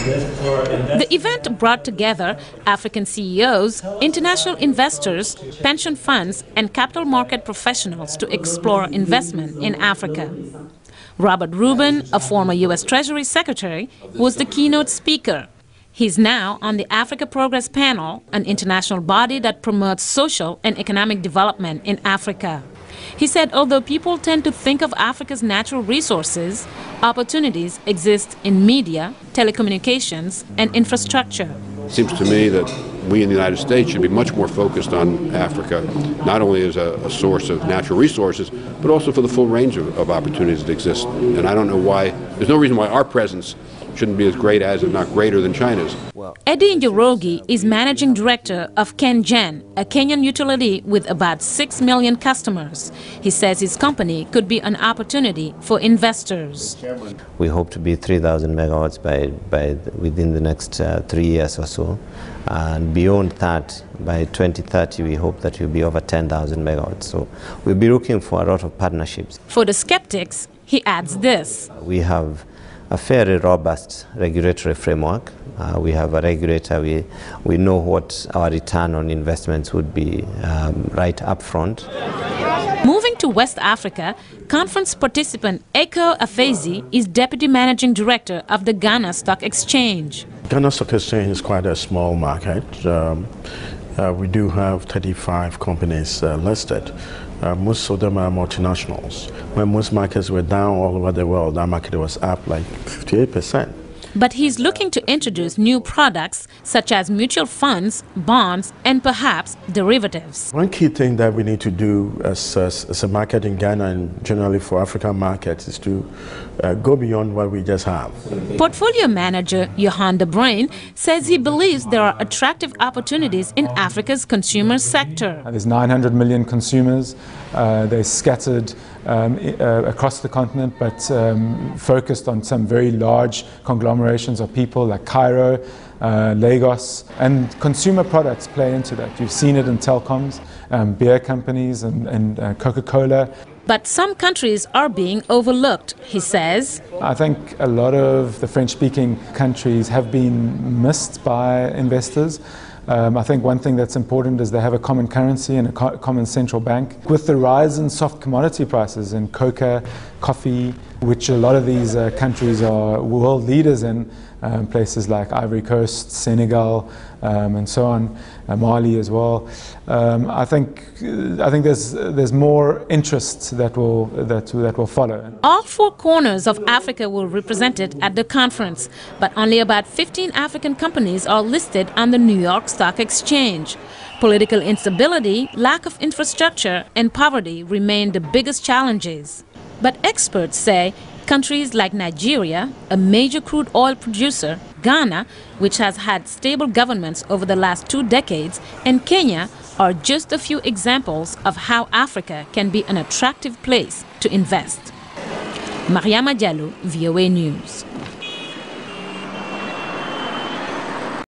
The event brought together African CEOs, international investors, pension funds, and capital market professionals to explore investment in Africa. Robert Rubin, a former U.S. Treasury Secretary, was the keynote speaker. He's now on the Africa Progress Panel, an international body that promotes social and economic development in Africa. He said although people tend to think of Africa's natural resources, opportunities exist in media, telecommunications, and infrastructure. It seems to me that we in the United States should be much more focused on Africa, not only as a source of natural resources, but also for the full range of opportunities that exist. And I don't know why, there's no reason why our presence shouldn't be as great as, if not greater than China's. Eddie Njoroge is managing director of KenGen, a Kenyan utility with about 6 million customers. He says his company could be an opportunity for investors. We hope to be 3,000 megawatts within the next 3 years or so. And beyond that, by 2030, we hope that we'll be over 10,000 megawatts. So we'll be looking for a lot of partnerships. For the skeptics, he adds this. We have a fairly robust regulatory framework. We have a regulator. We know what our return on investments would be right up front. Moving to West Africa, conference participant Eko Afezi is Deputy Managing Director of the Ghana Stock Exchange. Ghana Stock Exchange is quite a small market. We do have 35 companies listed. Most of them are multinationals. When most markets were down all over the world, our market was up like 58%. But he's looking to introduce new products such as mutual funds, bonds, and perhaps derivatives. One key thing that we need to do as a market in Ghana and generally for African markets is to go beyond what we just have. Portfolio manager Johan de Bruin says he believes there are attractive opportunities in Africa's consumer sector. There's 900 million consumers. They're scattered across the continent, but focused on some very large conglomerations of people like Cairo, Lagos, and consumer products play into that. You've seen it in telecoms, beer companies and Coca-Cola. But some countries are being overlooked, he says. I think a lot of the French-speaking countries have been missed by investors. I think one thing that's important is they have a common currency and a common central bank. With the rise in soft commodity prices in cocoa, coffee, which a lot of these countries are world leaders in, places like Ivory Coast, Senegal, and so on, Mali as well. I think there's more interest that will follow. All four corners of Africa were represented at the conference, but only about 15 African companies are listed on the New York Stock Exchange. Political instability, lack of infrastructure, and poverty remain the biggest challenges. But experts say countries like Nigeria, a major crude oil producer, Ghana, which has had stable governments over the last 2 decades, and Kenya are just a few examples of how Africa can be an attractive place to invest. Mariama Diallo, VOA News.